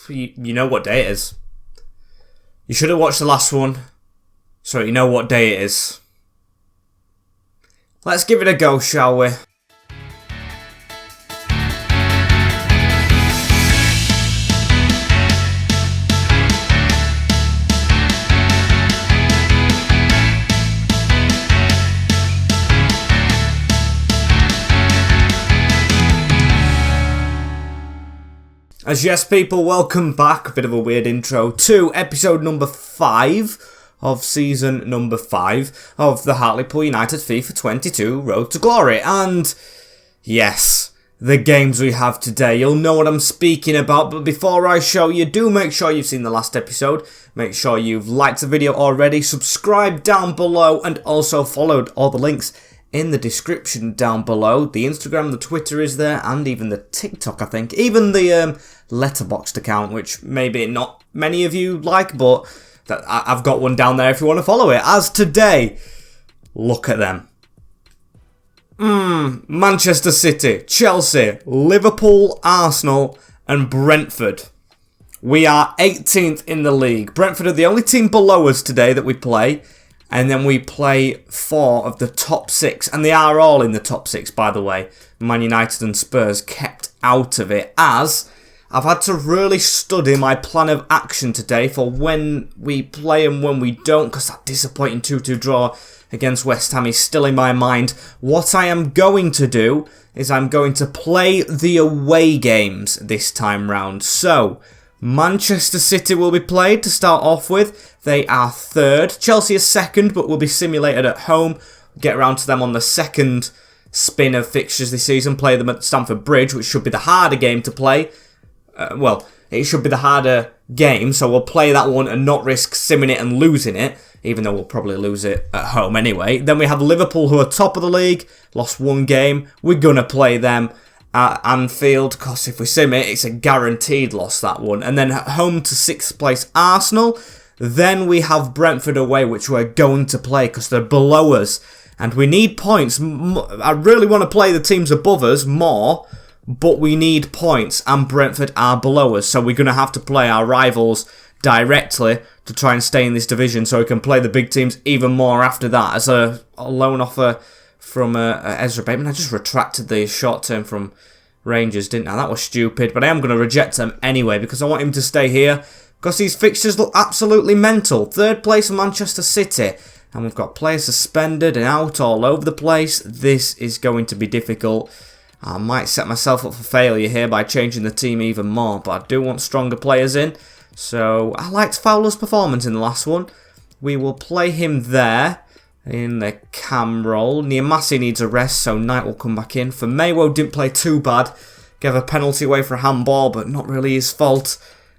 You know what day it is. You should have watched the last one, so you know what day it is. Let's give it a go, shall we? As yes people, welcome back, a bit of a weird intro, to episode number 5 of season number 5 of the Hartlepool United FIFA 22 Road to Glory. And yes, the games we have today, you'll know what I'm speaking about, but before I show you, do make sure you've seen the last episode, make sure you've liked the video already, subscribe down below, and also followed all the links in the description down below. The Instagram, the Twitter is there, and even the TikTok, I think. Even the Letterboxd account, which maybe not many of you like, but I've got one down there if you want to follow it. As today, look at them. Manchester City, Chelsea, Liverpool, Arsenal, and Brentford. We are 18th in the league. Brentford are the only team below us today that we play. And then we play 4 of the top 6. And they are all in the top 6, by the way. Man United and Spurs kept out of it, as I've had to really study my plan of action today for when we play and when we don't, because that disappointing 2-2 draw against West Ham is still in my mind. What I am going to do is I'm going to play the away games this time round. So Manchester City will be played to start off with. They are 3rd. Chelsea is 2nd, but will be simulated at home. Get around to them on the second spin of fixtures this season. Play them at Stamford Bridge, which should be the harder game to play. Well, it should be the harder game, so we'll play that one and not risk simming it and losing it, even though we'll probably lose it at home anyway. Then we have Liverpool, who are top of the league, lost 1 game. We're going to play them at Anfield, because if we sim it, it's a guaranteed loss, that one. And then home to 6th place Arsenal. Then we have Brentford away, which we're going to play because they're below us. And we need points. I really want to play the teams above us more, but we need points, and Brentford are below us. So we're going to have to play our rivals directly to try and stay in this division, so we can play the big teams even more after that. As a loan offer from Ezra Bateman. I just retracted the short term from Rangers, didn't I? That was stupid, but I am going to reject him anyway because I want him to stay here because these fixtures look absolutely mental. 3rd place for Manchester City, and we've got players suspended and out all over the place. This is going to be difficult. I might set myself up for failure here by changing the team even more, but I do want stronger players in. So I liked Fowler's performance in the last one. We will play him there in the cam role. Niamasi needs a rest, so Knight will come back in. For Maywo, didn't play too bad. Gave a penalty away for a handball, but not really his fault.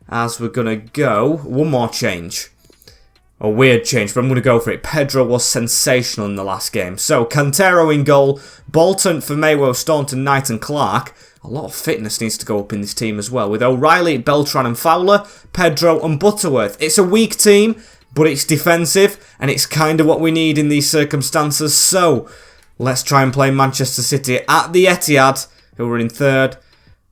As we're going to go, one more change. A weird change, but I'm going to go for it. Pedro was sensational in the last game. So, Cantero in goal. Bolton for Maywo, Staunton, Knight and Clark. A lot of fitness needs to go up in this team as well. With O'Reilly, Beltran and Fowler, Pedro and Butterworth. It's a weak team, but it's defensive, and it's kind of what we need in these circumstances. So, let's try and play Manchester City at the Etihad, who are in 3rd,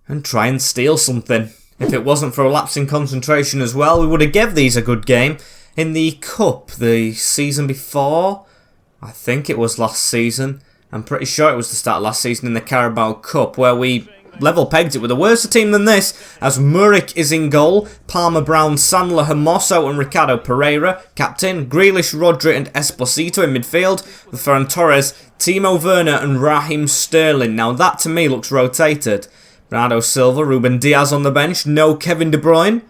and try and steal something. If it wasn't for a lapse in concentration as well, we would have given these a good game. In the Cup, the season before, I think it was last season, I'm pretty sure it was the start of last season in the Carabao Cup, where we level pegged it with a worse team than this, as Muric is in goal, Palmer, Brown, Sandler, Hermoso and Ricardo Pereira, captain, Grealish, Rodri and Esposito in midfield, with Ferran Torres, Timo Werner and Raheem Sterling. Now that to me looks rotated. Bernardo Silva, Ruben Diaz on the bench, no Kevin De Bruyne.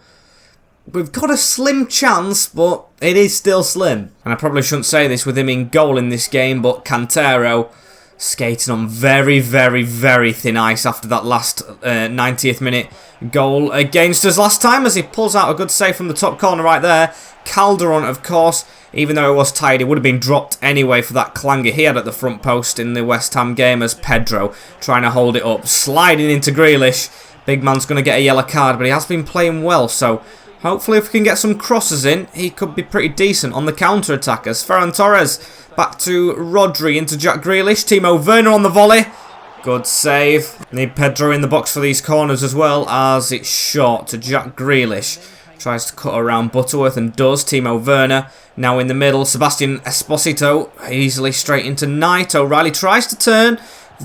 We've got a slim chance, but it is still slim. And I probably shouldn't say this with him in goal in this game, but Cantero skating on very, very, very thin ice after that last 90th minute goal against us last time, as he pulls out a good save from the top corner right there. Calderon, of course, even though it was tied, it would have been dropped anyway for that clanger he had at the front post in the West Ham game, as Pedro trying to hold it up, sliding into Grealish. Big man's going to get a yellow card, but he has been playing well, so hopefully if we can get some crosses in, he could be pretty decent on the counter-attackers. Ferran Torres back to Rodri, into Jack Grealish, Timo Werner on the volley. Good save. Need Pedro in the box for these corners as well, as it's short to Jack Grealish. Tries to cut around Butterworth and does. Timo Werner now in the middle. Sebastian Esposito easily straight into Knight. O'Reilly tries to turn.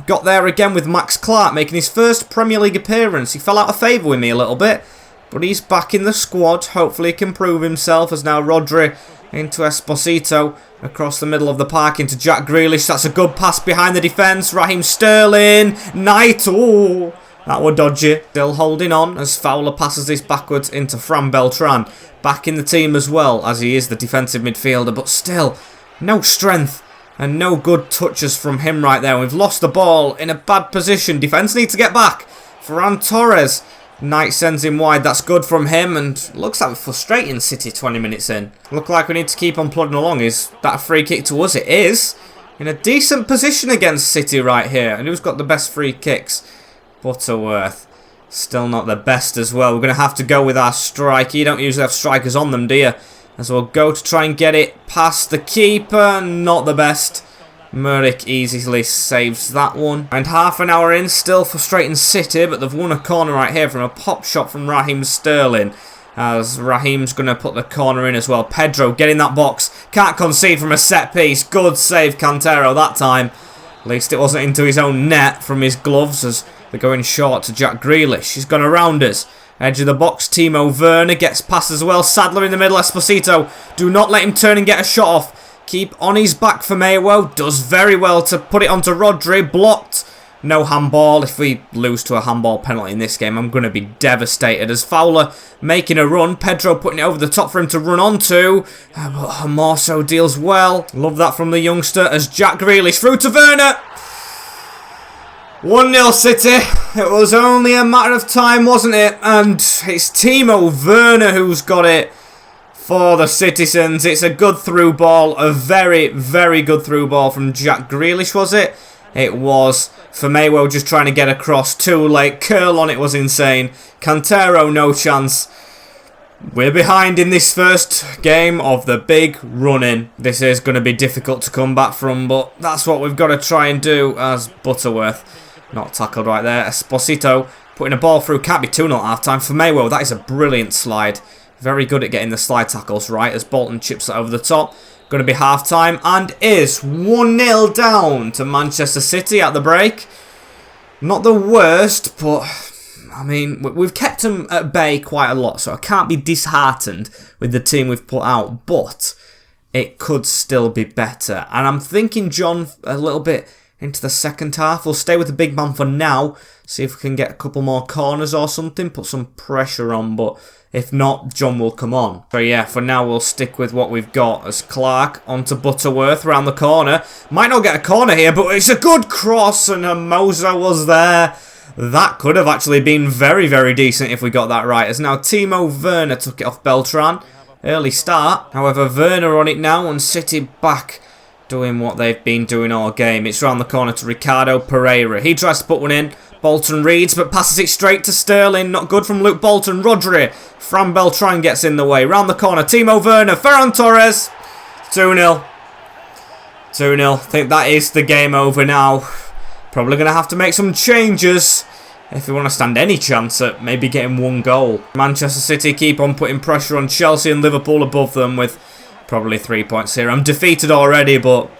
Got there again with Max Clark making his first Premier League appearance. He fell out of favour with me a little bit, but he's back in the squad. Hopefully he can prove himself, as now Rodri into Esposito across the middle of the park into Jack Grealish. That's a good pass behind the defence. Raheem Sterling. Knight. Oh, that were dodgy. Still holding on as Fowler passes this backwards into Fran Beltran. Back in the team as well, as he is the defensive midfielder, but still no strength and no good touches from him right there. We've lost the ball in a bad position. Defence need to get back. Ferran Torres. Knight sends him wide. That's good from him, and looks like a frustrating City 20 minutes in. Look like we need to keep on plodding along. Is that a free kick to us? It is. In a decent position against City right here. And who's got the best free kicks? Butterworth. Still not the best as well. We're going to have to go with our striker. You don't usually have strikers on them, do you? As we'll go to try and get it past the keeper. Not the best. Muric easily saves that one. And half an hour in, still frustrating City, but they've won a corner right here from a pop shot from Raheem Sterling. As Raheem's going to put the corner in as well. Pedro, get in that box. Can't concede from a set piece. Good save, Cantero, that time. At least it wasn't into his own net from his gloves, as they're going short to Jack Grealish. He's gone around us. Edge of the box, Timo Werner gets past as well. Sadler in the middle, Esposito. Do not let him turn and get a shot off. Keep on his back for Mayo. Does very well to put it onto Rodri. Blocked. No handball. If we lose to a handball penalty in this game, I'm going to be devastated. As Fowler making a run. Pedro putting it over the top for him to run onto. But Hermoso deals well. Love that from the youngster. As Jack Grealish through to Werner. 1-0 City. It was only a matter of time, wasn't it? And it's Timo Werner who's got it for the Citizens. It's a good through ball. A very, very good through ball from Jack Grealish, was it? It was. Firmino just trying to get across. Too late. Curl on it was insane. Cantero, no chance. We're behind in this first game of the big run-in. This is going to be difficult to come back from, but that's what we've got to try and do. As Butterworth not tackled right there. Esposito putting a ball through. Can't be 2-0 at half-time. Firmino, that is a brilliant slide. Very good at getting the slide tackles right as Bolton chips it over the top. Going to be half-time and is 1-0 down to Manchester City at the break. Not the worst, but I mean, we've kept them at bay quite a lot, so I can't be disheartened with the team we've put out, but it could still be better. And I'm thinking, John, a little bit into the second half. We'll stay with the big man for now, see if we can get a couple more corners or something, put some pressure on, but if not, John will come on. So yeah, for now we'll stick with what we've got as Clark onto Butterworth round the corner. Might not get a corner here, but it's a good cross and Hermoso was there. That could have actually been very, very decent if we got that right. As now Timo Werner took it off Beltran. Early start. However, Werner on it now and City back doing what they've been doing all game. It's round the corner to Ricardo Pereira. He tries to put one in. Bolton reads, but passes it straight to Sterling. Not good from Luke Bolton. Rodri. Fran Beltran gets in the way. Round the corner. Timo Werner. Ferran Torres. 2-0. 2-0. I think that is the game over now. Probably going to have to make some changes if we want to stand any chance at maybe getting one goal. Manchester City keep on putting pressure on Chelsea and Liverpool above them with probably 3 points here. I'm defeated already, but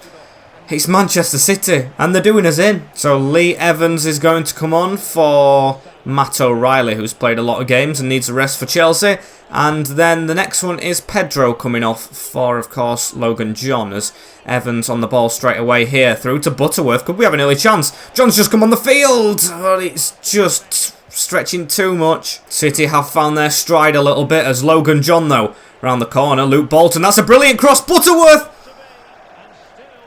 it's Manchester City, and they're doing us in. So Lee Evans is going to come on for Matt O'Reilly, who's played a lot of games and needs a rest for Chelsea. And then the next one is Pedro coming off for, of course, Logan John. As Evans on the ball straight away here, through to Butterworth. Could we have an early chance? John's just come on the field, but it's just stretching too much. City have found their stride a little bit, as Logan John, though, round the corner. Luke Bolton, that's a brilliant cross. Butterworth!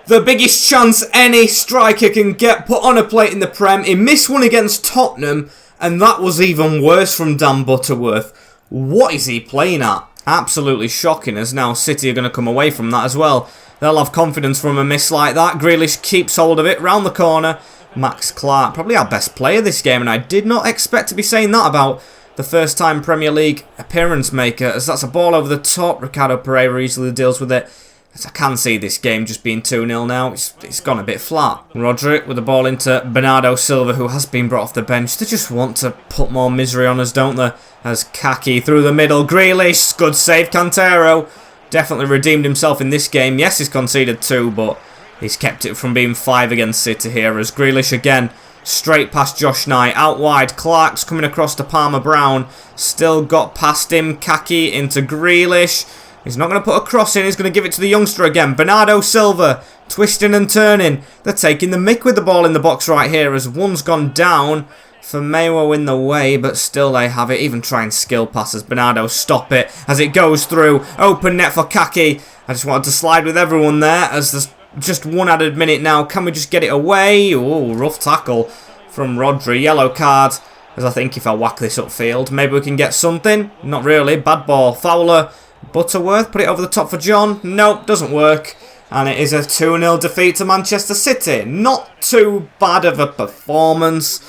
The biggest chance any striker can get put on a plate in the Prem. He missed one against Tottenham, and that was even worse from Dan Butterworth. What is he playing at? Absolutely shocking, as now City are going to come away from that as well. They'll have confidence from a miss like that. Grealish keeps hold of it, round the corner. Max Clark, probably our best player this game, and I did not expect to be saying that about the first time Premier League appearance maker, as that's a ball over the top. Ricardo Pereira easily deals with it. As I can see this game just being 2-0 now. It's gone a bit flat. Roderick with the ball into Bernardo Silva, who has been brought off the bench. They just want to put more misery on us, don't they? As Kaki through the middle. Grealish, good save. Cantero definitely redeemed himself in this game. Yes, he's conceded 2, but he's kept it from being 5 against City here. As Grealish again, straight past Josh Knight. Out wide, Clark's coming across to Palmer Brown. Still got past him. Kaki into Grealish. He's not going to put a cross in. He's going to give it to the youngster again. Bernardo Silva, twisting and turning. They're taking the mick with the ball in the box right here as one's gone down. Firmino in the way, but still they have it. Even trying skill passes. Bernardo, stop it as it goes through. Open net for Kaki. I just wanted to slide with everyone there as there's just one added minute now. Can we just get it away? Oh, rough tackle from Rodri. Yellow card. As I think if I whack this upfield, maybe we can get something. Not really. Bad ball. Fowler. Butterworth, put it over the top for John. Nope, doesn't work. And it is a 2-0 defeat to Manchester City. Not too bad of a performance.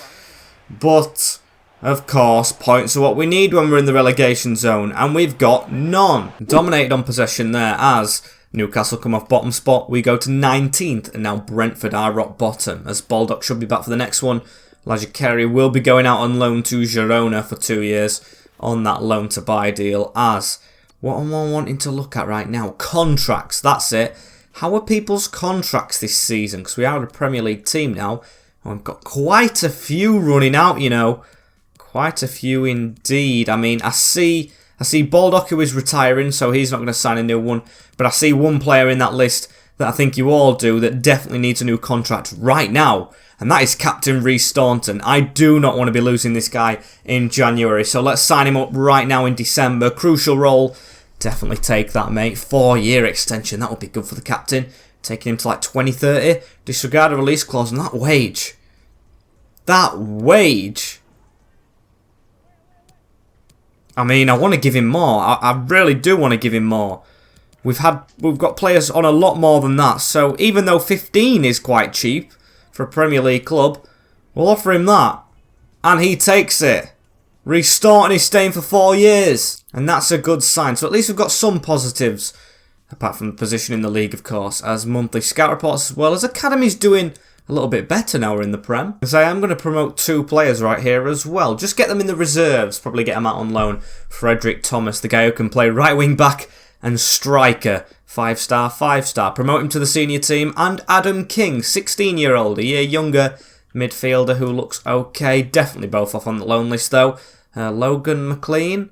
But, of course, points are what we need when we're in the relegation zone. And we've got none. Dominated on possession there as Newcastle come off bottom spot. We go to 19th. And now Brentford are rock bottom. As Baldock should be back for the next one. Elijah Carey will be going out on loan to Girona for 2 years. On that loan to buy deal as... What am I wanting to look at right now? Contracts, that's it. How are people's contracts this season? Because we are a Premier League team now. And we've got quite a few running out, you know. Quite a few indeed. I mean, I see Baldock who is retiring, so he's not going to sign a new one. But I see one player in that list that I think you all do that definitely needs a new contract right now. And that is Captain Rhys Staunton. I do not want to be losing this guy in January. So let's sign him up right now in December. Crucial role. Definitely take that, mate. 4-year extension. That would be good for the captain. Taking him to like 2030. Disregard a release clause. And that wage. That wage. I mean, I want to give him more. I really do want to give him more. We've got players on a lot more than that. So even though 15 is quite cheap for a Premier League club, we'll offer him that. And he takes it. Rhys Staunton is staying for 4 years. And that's a good sign. So at least we've got some positives. Apart from the position in the league, of course. As monthly scout reports as well. As Academy's doing a little bit better now we're in the Prem. Because I am going to promote 2 players right here as well. Just get them in the reserves. Probably get them out on loan. Frederick Thomas, the guy who can play right wing back and striker. 5-star, 5-star. Promote him to the senior team. And Adam King, 16-year-old, a year younger. Midfielder who looks okay. Definitely both off on the loan list though. Logan McLean.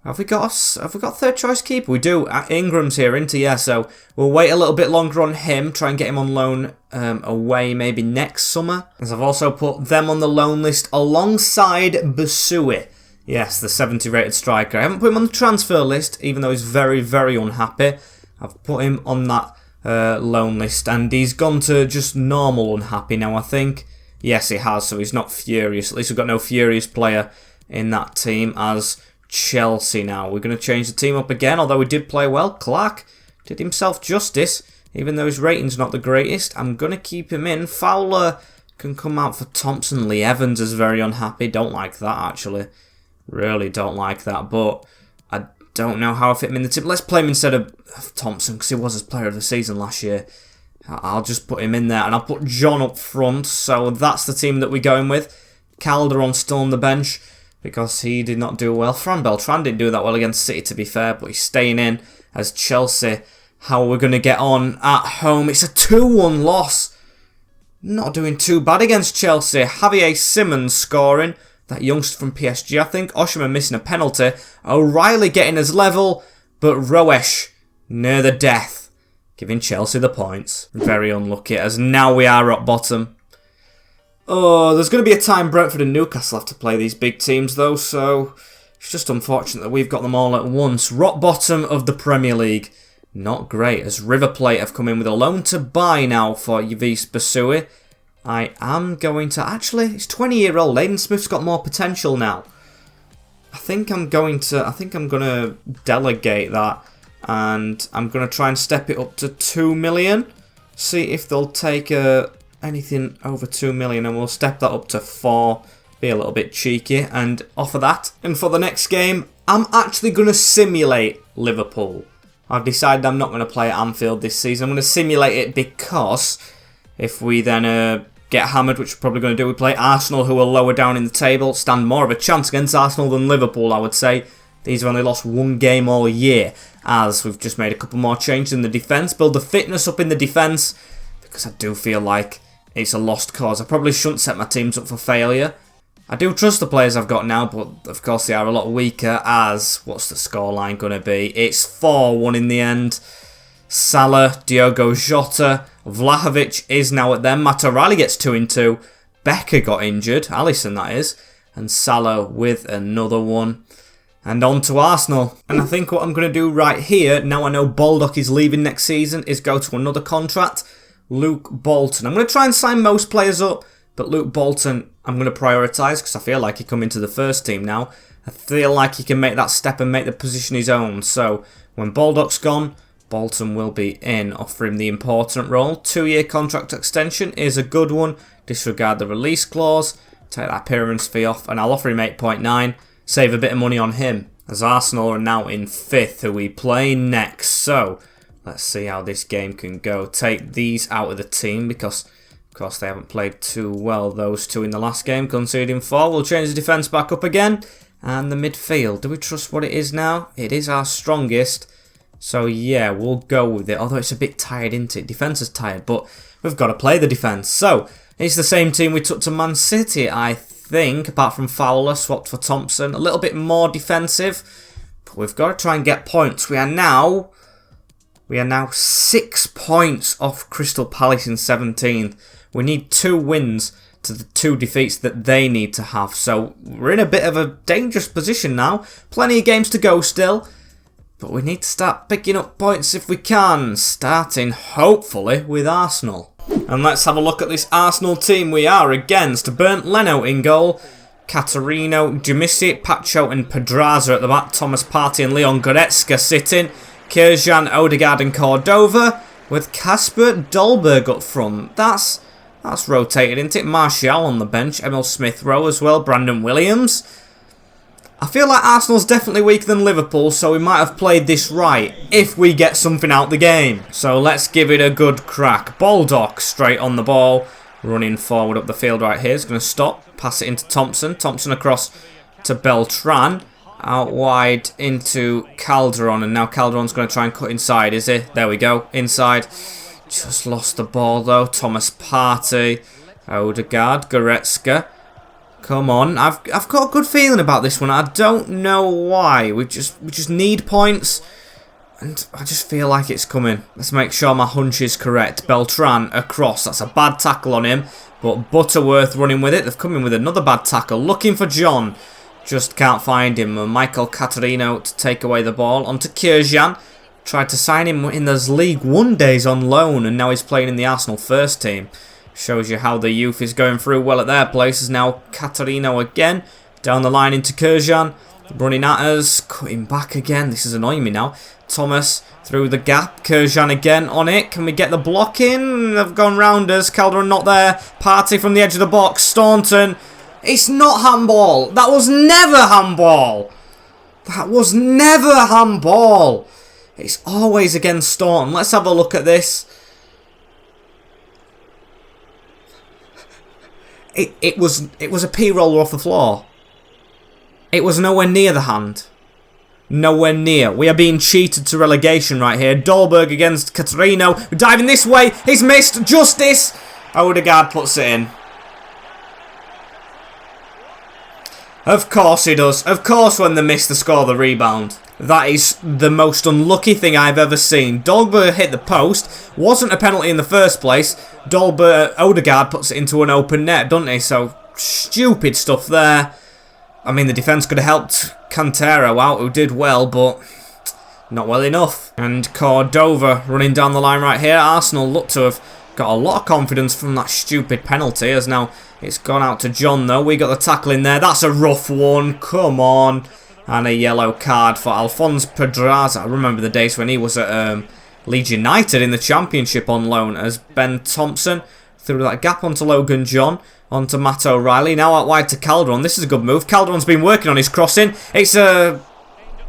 Have we got third choice keeper? We do. Ingram's here, isn't he? Yeah, so we'll wait a little bit longer on him. Try and get him on loan away maybe next summer. As I've also put them on the loan list alongside Basui. Yes, the 70 rated striker. I haven't put him on the transfer list, even though he's very, very unhappy. I've put him on that loan list, and he's gone to just normal unhappy now, I think. Yes, he has, so he's not furious. At least we've got no furious player in that team as Chelsea now. We're going to change the team up again, although we did play well. Clark did himself justice, even though his rating's not the greatest. I'm going to keep him in. Fowler can come out for Thompson. Lee Evans is very unhappy. Don't like that, actually. Really don't like that, but I don't know how I fit him in the team. Let's play him instead of Thompson, because he was his player of the season last year. I'll just put him in there, and I'll put John up front. So that's the team that we're going with. Calderon still on the bench because he did not do well. Fran Beltran didn't do that well against City, to be fair, but he's staying in as Chelsea. How are we going to get on at home? It's a 2-1 loss. Not doing too bad against Chelsea. Javier Simmons scoring. That youngster from PSG, I think. Oshima missing a penalty. O'Reilly getting his level, but Roesch near the death, giving Chelsea the points. Very unlucky, as now we are at bottom. Oh, there's going to be a time Brentford and Newcastle have to play these big teams, though, so it's just unfortunate that we've got them all at once. Rock bottom of the Premier League. Not great, as River Plate have come in with a loan to buy now for Yves Basui. I am going to... Actually, it's 20-year-old. Aiden Smith's got more potential now. I think I'm going to delegate that. And I'm going to try and step it up to 2 million. See if they'll take anything over 2 million. And we'll step that up to 4. Be a little bit cheeky and offer that. And for the next game, I'm actually going to simulate Liverpool. I've decided I'm not going to play at Anfield this season. I'm going to simulate it because if we then get hammered, which we're probably going to do, we play Arsenal, who are lower down in the table, stand more of a chance against Arsenal than Liverpool, I would say. These have only lost one game all year, as we've just made a couple more changes in the defence. Build the fitness up in the defence, because I do feel like it's a lost cause. I probably shouldn't set my teams up for failure. I do trust the players I've got now, but of course they are a lot weaker, as, what's the scoreline going to be? It's 4-1 in the end. Salah, Diogo Jota, Vlahovic is now at them. Matt O'Reilly gets 2-2. Becker got injured, Alisson that is, and Salah with another one. And on to Arsenal. And I think what I'm going to do right here, now I know Baldock is leaving next season, is go to another contract. Luke Bolton. I'm going to try and sign most players up, but Luke Bolton I'm going to prioritise because I feel like he come into the first team now. I feel like he can make that step and make the position his own. So when Baldock's gone, Bolton will be in, offer him the important role. 2-year contract extension is a good one. Disregard the release clause, take that appearance fee off, and I'll offer him 8.9. Save a bit of money on him, as Arsenal are now in 5th, who we play next. So let's see how this game can go. Take these out of the team because, of course, they haven't played too well, those two in the last game, conceding 4. We'll change the defence back up again. And the midfield, do we trust what it is now? It is our strongest. So yeah, we'll go with it. Although it's a bit tired, isn't it? Defence is tired, but we've got to play the defence. So it's the same team we took to Man City, I think, apart from Fowler, swapped for Thompson. A little bit more defensive, but we've got to try and get points. We are now 6 points off Crystal Palace in 17th. We need 2 wins to the 2 defeats that they need to have. So we're in a bit of a dangerous position now. Plenty of games to go still, but we need to start picking up points if we can, starting hopefully with Arsenal. And let's have a look at this Arsenal team we are against. Bernd Leno in goal, Caterino, Jumisic, Pacho and Pedraza at the back, Thomas Partey and Leon Goretzka sitting, Kjærgaard, Odegaard and Cordova, with Kasper Dolberg up front. That's rotated, isn't it? Martial on the bench, Emil Smith-Rowe as well, Brandon Williams. I feel like Arsenal's definitely weaker than Liverpool, so we might have played this right if we get something out the game. So let's give it a good crack. Baldock straight on the ball, running forward up the field right here. He's going to stop, pass it into Thompson. Thompson across to Beltran. Out wide into Calderon, and now Calderon's going to try and cut inside, is he? There we go, inside. Just lost the ball though. Thomas Partey, Odegaard, Goretzka. Come on, I've got a good feeling about this one. I don't know why. We just need points, and I just feel like it's coming. Let's make sure my hunch is correct. Beltran across. That's a bad tackle on him, but Butterworth running with it. They've come in with another bad tackle. Looking for John. Just can't find him. Michael Caterino to take away the ball. Onto Kjærgaard. Tried to sign him in those League One days on loan, and now he's playing in the Arsenal first team. Shows you how the youth is going through well at their places. Now Caterino again. Down the line into Kjærgaard. Running at us. Cutting back again. This is annoying me now. Thomas through the gap. Kjærgaard again on it. Can we get the block in? They've gone round us. Calderon not there. Partey from the edge of the box. Staunton. It's not handball. That was never handball. That was never handball. It's always against Staunton. Let's have a look at this. It was a P-roller off the floor. It was nowhere near the hand. Nowhere near. We are being cheated to relegation right here. Dolberg against Caterino. We're diving this way. He's missed. Justice. Odegaard puts it in. Of course he does. Of course when they miss, they score the rebound. That is the most unlucky thing I've ever seen. Dolberg hit the post. Wasn't a penalty in the first place. Odegaard puts it into an open net, doesn't he? So, stupid stuff there. I mean, the defence could have helped Cantero out, who did well, but not well enough. And Cordova running down the line right here. Arsenal look to have got a lot of confidence from that stupid penalty, as now it's gone out to John, though. We got the tackle in there. That's a rough one. Come on. And a yellow card for Alphonse Pedraza. I remember the days when he was at Leeds United in the Championship on loan, as Ben Thompson through that gap onto Logan John, onto Matt O'Reilly. Now out wide to Calderon. This is a good move. Calderon's been working on his crossing. It's a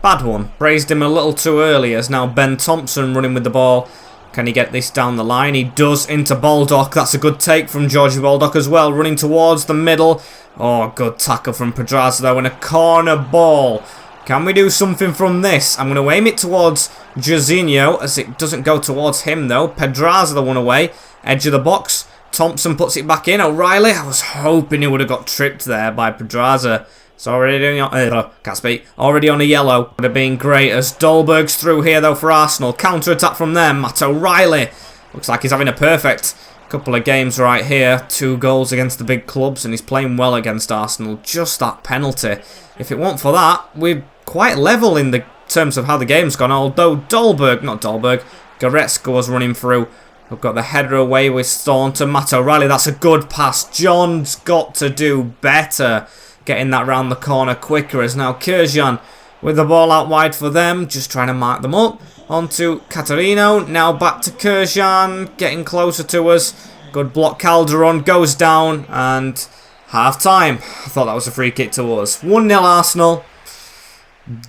Bad one. Praised him a little too early as now Ben Thompson running with the ball. Can he get this down the line? He does into Baldock. That's a good take from Georgie Baldock as well. Running towards the middle. Oh, good tackle from Pedraza though. And a corner ball. Can we do something from this? I'm going to aim it towards Jairzinho as it doesn't go towards him though. Pedraza the one away. Edge of the box. Thompson puts it back in. O'Reilly. I was hoping he would have got tripped there by Pedraza. It's already already on a yellow. Would have been great as Dolberg's through here though for Arsenal. Counter attack from them. Matt O'Reilly. Looks like he's having a perfect couple of games right here. 2 goals against the big clubs and he's playing well against Arsenal. Just that penalty. If it weren't for that, we're quite level in the terms of how the game's gone. Although Goretzka was running through. We've got the header away with Staunton. Matt O'Reilly. That's a good pass. John's got to do better. Getting that round the corner quicker as now Kirjan with the ball out wide for them. Just trying to mark them up. On to Catarino. Now back to Kirjan. Getting closer to us. Good block. Calderon goes down. And half time. I thought that was a free kick to us. 1-0 Arsenal.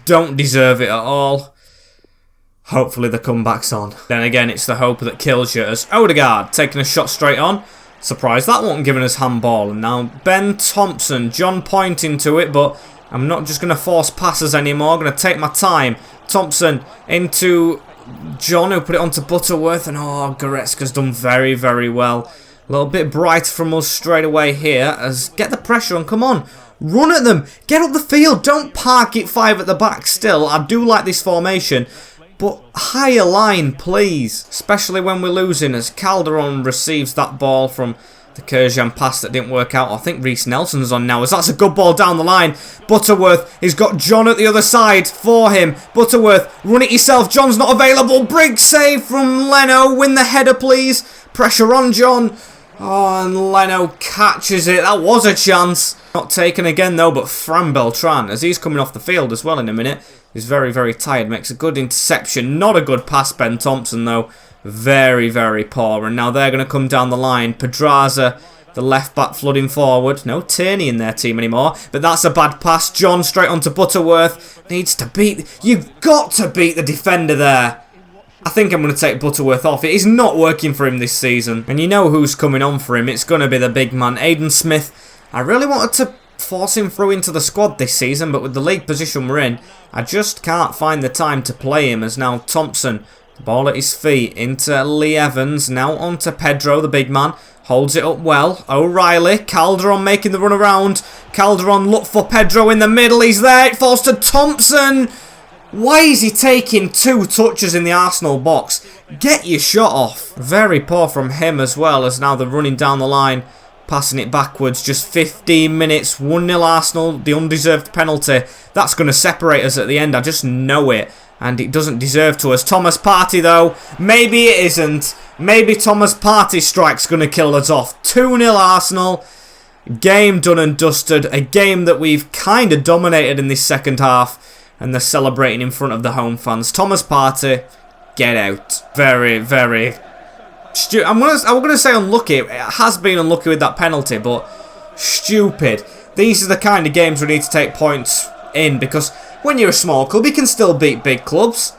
Don't deserve it at all. Hopefully the comeback's on. Then again, it's the hope that kills you as Odegaard taking a shot straight on. Surprised that wasn't giving us handball. And now Ben Thompson, John pointing to it, but I'm not just going to force passes anymore. I'm going to take my time. Thompson into John, who put it onto Butterworth. And oh, Goretzka's done very, very well. A little bit bright from us straight away here. As get the pressure on, come on. Run at them. Get up the field. Don't park it 5 at the back still. I do like this formation. But higher line, please. Especially when we're losing as Calderon receives that ball from the Kirjan pass that didn't work out. I think Reece Nelson's on now as that's a good ball down the line. Butterworth, he's got John at the other side for him. Butterworth, run it yourself. John's not available. Brig save from Leno. Win the header, please. Pressure on John. Oh, and Leno catches it. That was a chance. Not taken again though, but Fran Beltran, as he's coming off the field as well in a minute, he's very, very tired. Makes a good interception. Not a good pass, Ben Thompson though. Very, very poor. And now they're going to come down the line. Pedraza, the left back, flooding forward. No Tierney in their team anymore. But that's a bad pass. John straight onto Butterworth. Needs to beat... You've got to beat the defender there. I think I'm going to take Butterworth off. It is not working for him this season. And you know who's coming on for him. It's going to be the big man, Aidan Smith. I really wanted to force him through into the squad this season, but with the league position we're in, I just can't find the time to play him as now Thompson, the ball at his feet, into Lee Evans, now onto Pedro, the big man, holds it up well. O'Reilly, Calderon making the run around. Calderon look for Pedro in the middle, he's there, it falls to Thompson. Why is he taking 2 touches in the Arsenal box? Get your shot off. Very poor from him as well, as now they're running down the line. Passing it backwards, just 15 minutes, 1-0 Arsenal, the undeserved penalty. That's going to separate us at the end, I just know it. And it doesn't deserve to us. Thomas Partey though, maybe it isn't. Maybe Thomas Partey's strike's going to kill us off. 2-0 Arsenal, game done and dusted. A game that we've kind of dominated in this second half. And they're celebrating in front of the home fans. Thomas Partey, get out. Very, very... I'm going to say unlucky. It has been unlucky with that penalty, but stupid. These are the kind of games we need to take points in, because when you're a small club, you can still beat big clubs.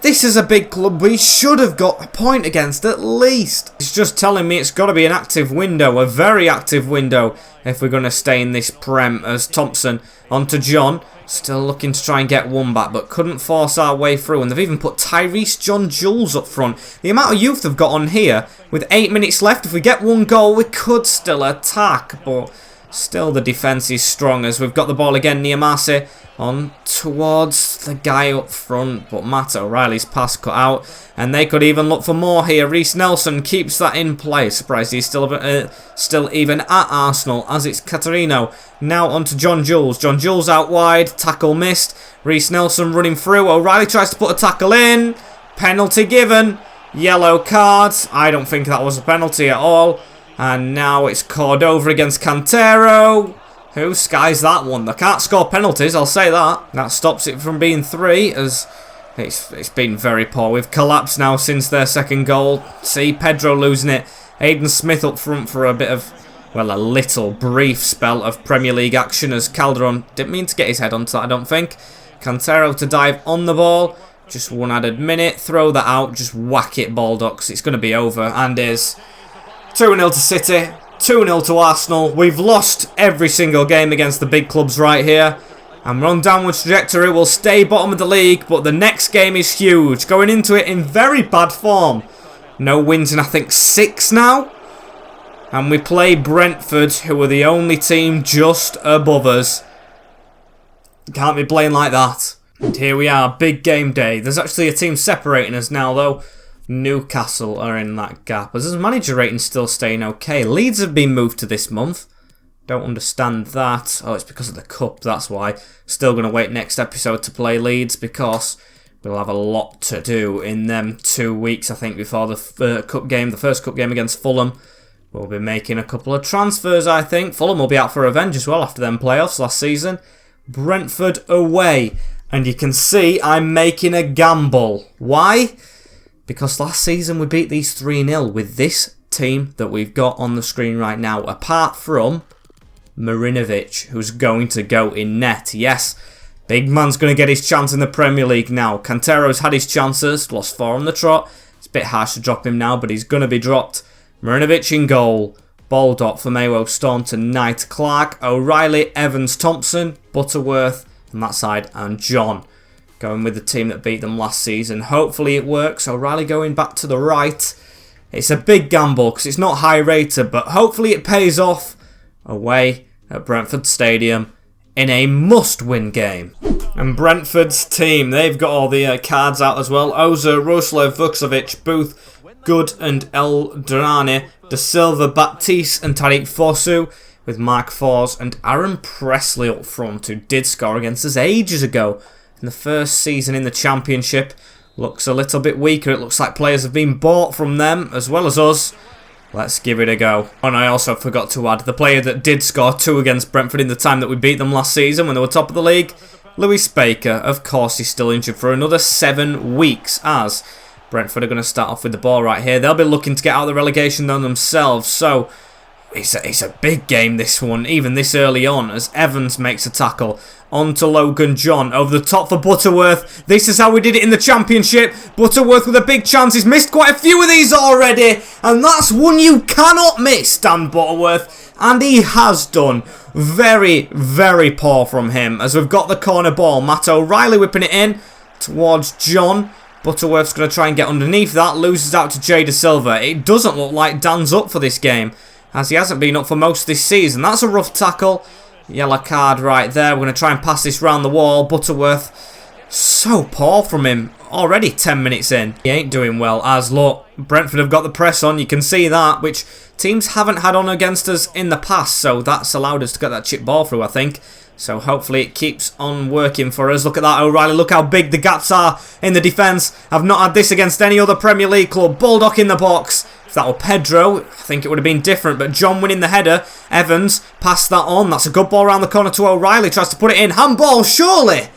This is a big club we should have got a point against at least. It's just telling me it's got to be an active window, a very active window, if we're going to stay in this Prem. As Thompson onto John. Still looking to try and get one back, but couldn't force our way through. And they've even put Tyrese John Jules up front. The amount of youth they've got on here, with 8 minutes left, if we get 1 goal, we could still attack. But still the defence is strong as we've got the ball again. Niamase on towards the guy up front. But Matt O'Reilly's pass cut out. And they could even look for more here. Reece Nelson keeps that in play. Surprised he's still even at Arsenal, as it's Catarino. Now onto John Jules. John Jules out wide. Tackle missed. Reece Nelson running through. O'Reilly tries to put a tackle in. Penalty given. Yellow cards. I don't think that was a penalty at all. And now it's Cordova against Cantero. Who skies that one? They can't score penalties, I'll say that. That stops it from being 3, as it's been very poor. We've collapsed now since their second goal. See, Pedro losing it. Aidan Smith up front for a bit of, well, a little brief spell of Premier League action, as Calderon didn't mean to get his head onto that, I don't think. Cantero to dive on the ball. Just one added minute. Throw that out. Just whack it, Baldock. It's going to be over. And is 2-0 to City. 2-0 to Arsenal. We've lost every single game against the big clubs right here. And we're on downward trajectory. We'll stay bottom of the league. But the next game is huge. Going into it in very bad form. No wins in, I think, 6 now. And we play Brentford, who are the only team just above us. Can't be playing like that. And here we are, big game day. There's actually a team separating us now, though. Newcastle are in that gap. As his manager rating still staying okay. Leeds have been moved to this month. Don't understand that. Oh, it's because of the cup, that's why. Still going to wait next episode to play Leeds because we'll have a lot to do in them 2 weeks, I think, before the cup game, the first cup game against Fulham. We'll be making a couple of transfers, I think. Fulham will be out for revenge as well after them playoffs last season. Brentford away. And you can see I'm making a gamble. Why? Because last season we beat these 3-0 with this team that we've got on the screen right now. Apart from Marinovic, who's going to go in net. Yes, big man's going to get his chance in the Premier League now. Cantero's had his chances. Lost 4 on the trot. It's a bit harsh to drop him now, but he's going to be dropped. Marinovic in goal. Baldock for Mayo, Staunton, Knight, Clark, O'Reilly, Evans, Thompson, Butterworth on that side, and John. Going with the team that beat them last season. Hopefully it works. O'Reilly going back to the right. It's a big gamble because it's not high rated, but hopefully it pays off away at Brentford Stadium in a must-win game. And Brentford's team, they've got all the cards out as well. Oza, Roslev, Vukcevic, Booth, Good and El Durrani, De Silva, Baptiste and Tariq Fosu, with Mark Fors and Aaron Presley up front, who did score against us ages ago in the first season in the Championship. Looks a little bit weaker. It looks like players have been bought from them as well as us. Let's give it a go. And I also forgot to add the player that did score 2 against Brentford in the time that we beat them last season when they were top of the league, Lewis Baker. Of course, he's still injured for another 7 weeks as Brentford are going to start off with the ball right here. They'll be looking to get out of the relegation zone themselves. So it's a big game, this one, even this early on, as Evans makes a tackle. On to Logan John, over the top for Butterworth. This is how we did it in the Championship. Butterworth with a big chance. He's missed quite a few of these already. And that's one you cannot miss, Dan Butterworth. And he has done. Very, very poor from him. As we've got the corner ball. Matt O'Reilly whipping it in towards John. Butterworth's going to try and get underneath that. Loses out to Jay De Silva. It doesn't look like Dan's up for this game, as he hasn't been up for most of this season. That's a rough tackle. Yellow card right there. We're going to try and pass this round the wall. Butterworth, so poor from him. Already 10 minutes in. He ain't doing well, as look, Brentford have got the press on. You can see that, which teams haven't had on against us in the past. So that's allowed us to get that chip ball through, I think. So hopefully it keeps on working for us. Look at that, O'Reilly. Look how big the gaps are in the defence. I've not had this against any other Premier League club. Baldock in the box. If that were Pedro, I think it would have been different. But John winning the header. Evans passed that on. That's a good ball around the corner to O'Reilly. Tries to put it in. Handball, surely.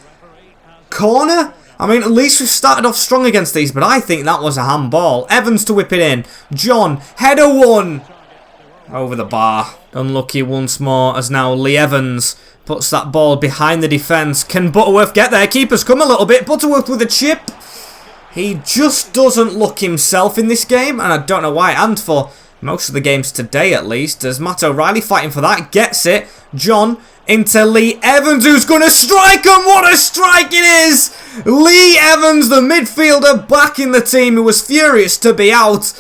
Corner? I mean, at least we've started off strong against these. But I think that was a handball. Evans to whip it in. John, header one. Over the bar. Unlucky once more, as now Lee Evans puts that ball behind the defence. Can Butterworth get there? Keeper's come a little bit. Butterworth with a chip. He just doesn't look himself in this game, and I don't know why. And for most of the games today, at least, as Matt O'Reilly fighting for that. Gets it. John into Lee Evans, who's going to strike, and what a strike it is! Lee Evans, the midfielder, back in the team, who was furious to be out,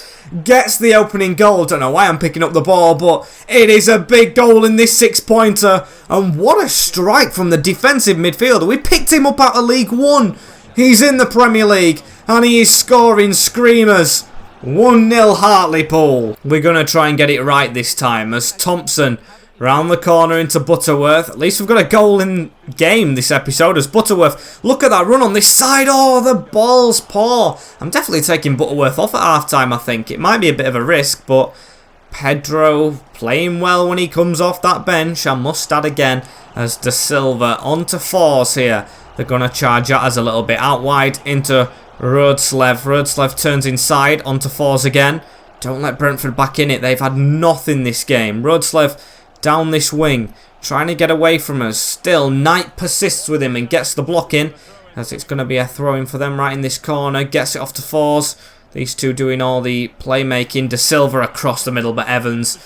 gets the opening goal. Don't know why I'm picking up the ball, but it is a big goal in this 6-pointer. And what a strike from the defensive midfielder. We picked him up out of League One. He's in the Premier League, and he is scoring screamers. 1-0 Hartlepool. We're going to try and get it right this time, as Thompson round the corner into Butterworth. At least we've got a goal in game this episode as Butterworth. Look at that run on this side. Oh, the ball's poor. I'm definitely taking Butterworth off at half-time, I think. It might be a bit of a risk, but Pedro playing well when he comes off that bench. I must add again, as De Silva onto Fors here. They're going to charge at us a little bit out wide into Rhodslev. Rhodslev turns inside onto Fors again. Don't let Brentford back in it. They've had nothing this game. Rhodslev down this wing trying to get away from us. Still, Knight persists with him and gets the block in, as it's going to be a throw-in for them right in this corner. Gets it off to Fours. These two doing all the playmaking. De Silva across the middle, but Evans,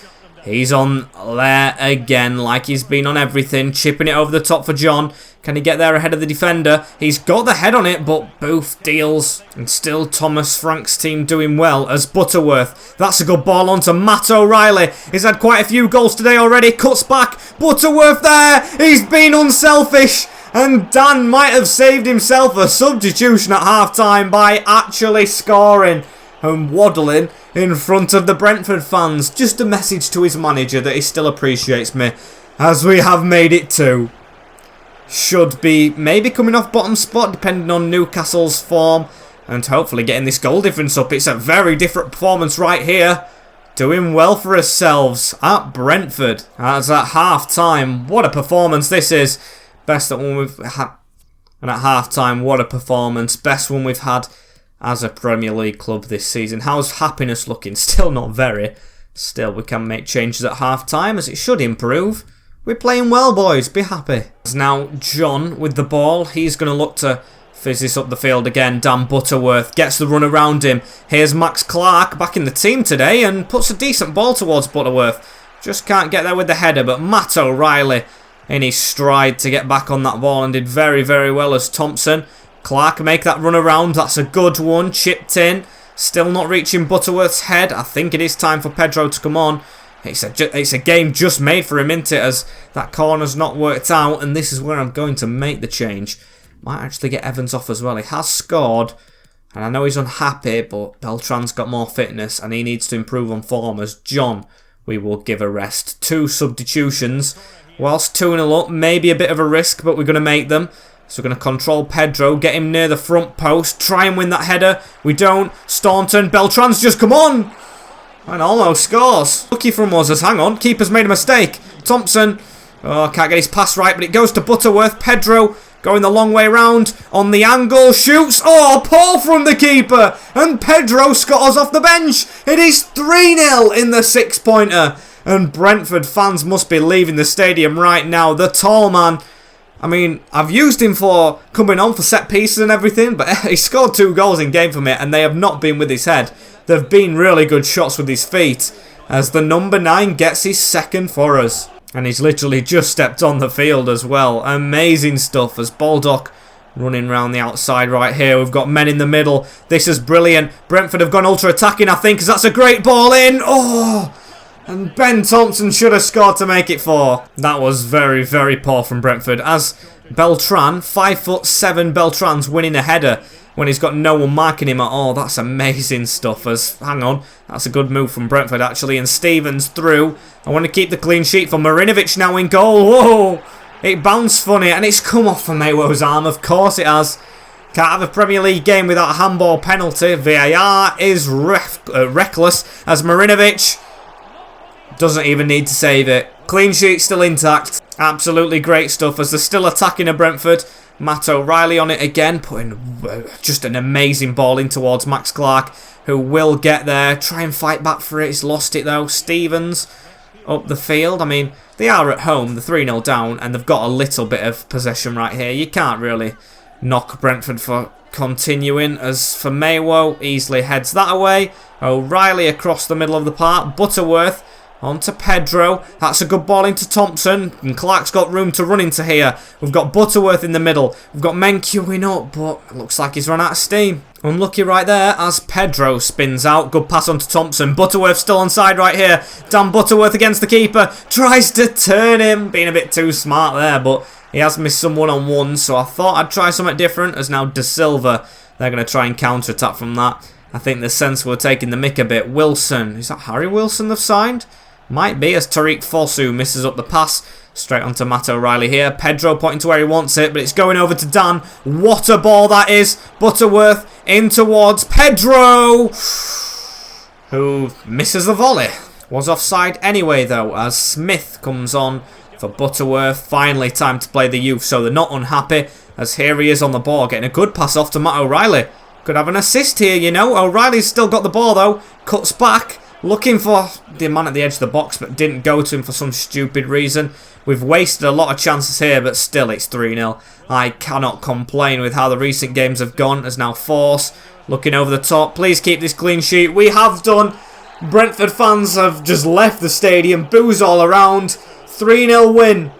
he's on there again, like he's been on everything. Chipping it over the top for John. Can he get there ahead of the defender? He's got the head on it, but Booth deals. And still Thomas Frank's team doing well as Butterworth. That's a good ball on to Matt O'Reilly. He's had quite a few goals today already. Cuts back. Butterworth there. He's been unselfish. And Dan might have saved himself a substitution at half-time by actually scoring and waddling in front of the Brentford fans. Just a message to his manager that he still appreciates me, as we have made it 2. Should be maybe coming off bottom spot depending on Newcastle's form, and hopefully getting this goal difference up. It's a very different performance right here. Doing well for ourselves at Brentford. As at half-time, what a performance this is. Best that one we've had. And at half-time, what a performance. Best one we've had as a Premier League club this season. How's happiness looking? Still not very. Still, we can make changes at half-time, as it should improve. We're playing well, boys. Be happy. Now, John with the ball. He's going to look to fizz this up the field again. Dan Butterworth gets the run around him. Here's Max Clark back in the team today and puts a decent ball towards Butterworth. Just can't get there with the header, but Matt O'Reilly in his stride to get back on that ball and did very, very well as Thompson. Clark make that run around. That's a good one. Chipped in. Still not reaching Butterworth's head. I think it is time for Pedro to come on. It's a game just made for him, isn't it? As that corner's not worked out, and this is where I'm going to make the change. Might actually get Evans off as well. He has scored, and I know he's unhappy, but Beltran's got more fitness, and he needs to improve on form. As John, we will give a rest. 2 substitutions, whilst 2-0 up. Maybe a bit of a risk, but we're going to make them. So we're going to control Pedro, get him near the front post, try and win that header. We don't. Staunton, Beltran's just come on! And almost scores. Lucky from us as, hang on, keeper's made a mistake. Thompson, oh, can't get his pass right, but it goes to Butterworth. Pedro going the long way round on the angle, shoots. Oh, Paul from the keeper. And Pedro scores off the bench. It is 3-0 in the 6-pointer. And Brentford fans must be leaving the stadium right now. The tall man. I mean, I've used him for coming on for set pieces and everything, but he scored 2 goals in game for me, and they have not been with his head. They've been really good shots with his feet, as the number 9 gets his 2nd for us. And he's literally just stepped on the field as well. Amazing stuff as Baldock running around the outside right here. We've got men in the middle. This is brilliant. Brentford have gone ultra-attacking, I think, because that's a great ball in. Oh! And Ben Thompson should have scored to make it 4. That was very, very poor from Brentford. As Beltran, 5'7" Beltran's winning a header when he's got no one marking him at all. That's amazing stuff. As, hang on, that's a good move from Brentford actually. And Stevens through. I want to keep the clean sheet for Marinovic now in goal. Whoa! It bounced funny and it's come off from Maywo's arm. Of course it has. Can't have a Premier League game without a handball penalty. VAR is reckless as Marinovic doesn't even need to save it. Clean sheet still intact. Absolutely great stuff as they're still attacking a Brentford. Matt O'Reilly on it again, putting just an amazing ball in towards Max Clark, who will get there. Try and fight back for it. He's lost it though. Stevens up the field. I mean, they are at home. They're 3-0 down and they've got a little bit of possession right here. You can't really knock Brentford for continuing. As for Maywo, easily heads that away. O'Reilly across the middle of the park. Butterworth on to Pedro. That's a good ball into Thompson. And Clark's got room to run into here. We've got Butterworth in the middle. We've got men queuing up, but it looks like he's run out of steam. Unlucky right there as Pedro spins out. Good pass on to Thompson. Butterworth still onside right here. Dan Butterworth against the keeper. Tries to turn him. Being a bit too smart there, but he has missed some one-on-ones, so I thought I'd try something different. As now De Silva, they're going to try and counter-attack from that. I think the sense we're taking the mick a bit. Wilson. Is that Harry Wilson they've signed? Might be, as Tariq Fosu misses up the pass. Straight onto Matt O'Reilly here. Pedro pointing to where he wants it, but it's going over to Dan. What a ball that is. Butterworth in towards Pedro, who misses the volley. Was offside anyway, though, as Smith comes on for Butterworth. Finally time to play the youth, so they're not unhappy, as here he is on the ball, getting a good pass off to Matt O'Reilly. Could have an assist here, you know. O'Reilly's still got the ball, though. Cuts back. looking for the man at the edge of the box, but didn't go to him for some stupid reason. We've wasted a lot of chances here, but still it's 3-0. I cannot complain with how the recent games have gone, as now Force looking over the top. Please keep this clean sheet. We have done. Brentford fans have just left the stadium. Boos all around. 3-0 win.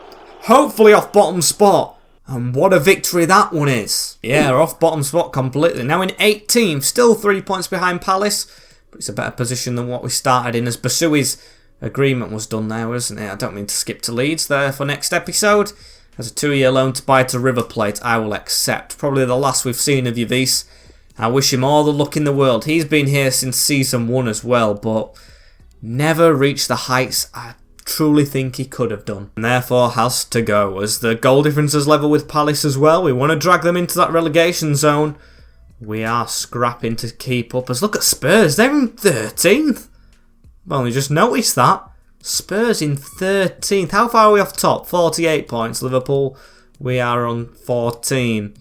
Hopefully off bottom spot. And what a victory that one is. Yeah, we're off bottom spot completely. Now in 18th, still 3 points behind Palace. But it's a better position than what we started in, as Basui's agreement was done there, wasn't it? I don't mean to skip to Leeds there for next episode. As a 2-year loan to buy to River Plate, I will accept. Probably the last we've seen of Yavis. I wish him all the luck in the world. He's been here since Season 1 as well, but never reached the heights I truly think he could have done. And therefore has to go, as the goal difference is level with Palace as well. We want to drag them into that relegation zone. We are scrapping to keep up. As look at Spurs, they're in 13th. I've only just noticed that. Spurs in 13th. How far are we off top? 48 points. Liverpool, we are on 14.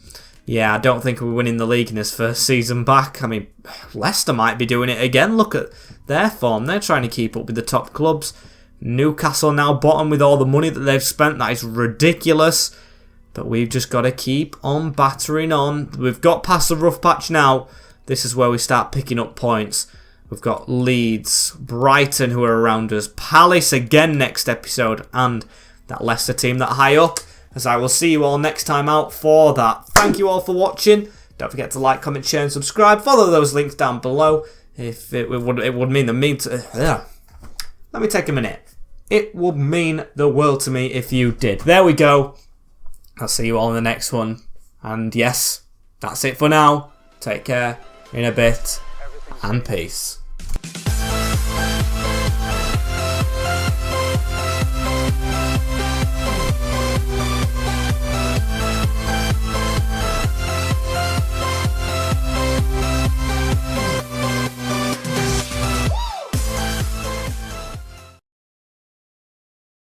Yeah, I don't think we're winning the league in this first season back. I mean, Leicester might be doing it again. Look at their form. They're trying to keep up with the top clubs. Newcastle now bottom with all the money that they've spent. That is ridiculous. But we've just got to keep on battering on. We've got past the rough patch now. This is where we start picking up points. We've got Leeds, Brighton who are around us, Palace again next episode, and that Leicester team that high up. As I will see you all next time out for that. Thank you all for watching. Don't forget to like, comment, share and subscribe. Follow those links down below. If it would mean the mean to... Let me take a minute. It would mean the world to me if you did. There we go. I'll see you all in the next one. And yes, that's it for now. Take care, in a bit, and peace.